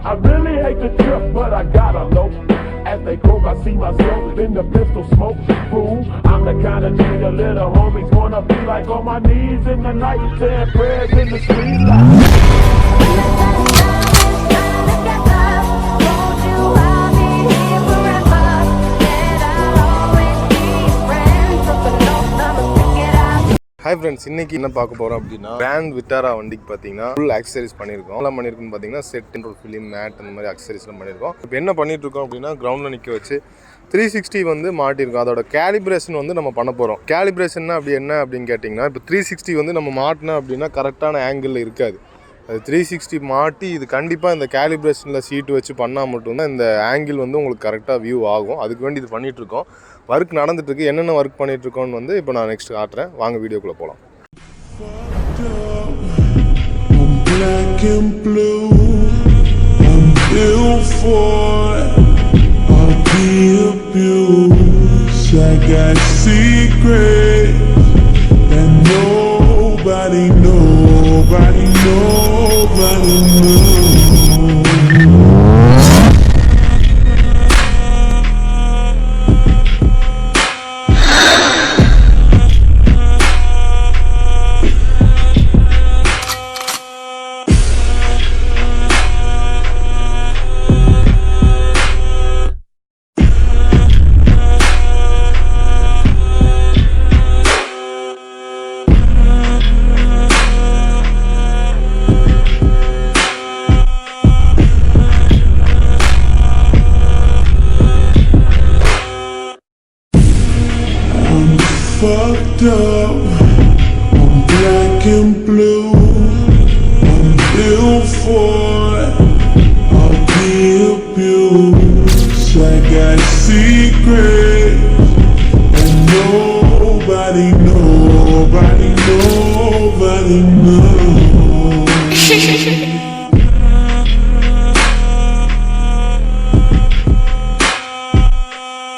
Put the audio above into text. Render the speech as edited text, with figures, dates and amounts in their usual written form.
I really hate the trip, but I gotta low. As they croak, I see myself in the pistol smoke. Fool, I'm the kind of G the little homies wanna be like, on my knees in the night, saying prayers in the street light. Hi friends, இன்னைக்கு என்ன பார்க்க போறோம் அப்படினா brand Vitara வண்டிக்கு பாத்தீங்கன்னா full accessories பண்ணிருக்கோம். எல்லாம் பண்ணிருக்கோம் பாத்தீங்கன்னா செட் and film mat அந்த மாதிரி accessories எல்லாம் பண்ணிருக்கோம். இப்போ என்ன பண்ணிட்டு இருக்கோம் அப்படினா கிரவுண்ட்ல நிக்க வச்சு 360 வந்து மாட்டிருக்கோம். அதோட calibration வந்து நம்ம பண்ண போறோம். calibration அப்படி என்ன அப்படினு கேட்டிங்கனா இப்போ 360 வந்து நம்ம மாட்டினா அப்படினா கரெக்ட்டான ஆங்கிள்ல இருக்காது. அது 360 மாட்டி இது கண்டிப்பா இந்த calibration சீட் வச்சு பண்ணா மட்டும் தான் இந்த ஆங்கிள் வந்து உங்களுக்கு கரெக்ட்டா வியூ ஆகும். அதுக்கு வேண்டி இது பண்ணிட்டு இருக்கோம். வர்க் நடந்துட்டு இருக்கு. என்னென்ன வர்க் பண்ணிட்டு இருக்கோம்னு வந்து இப்போ நான் நெக்ஸ்ட் காட்றேன். வாங்க வீடியோக்குள்ள போலாம். Black and blue, I'm built for all the abuse. I got secrets that nobody knows. Fucked up, I'm black and blue, I'm built for all the abuse. I got secrets and nobody knows.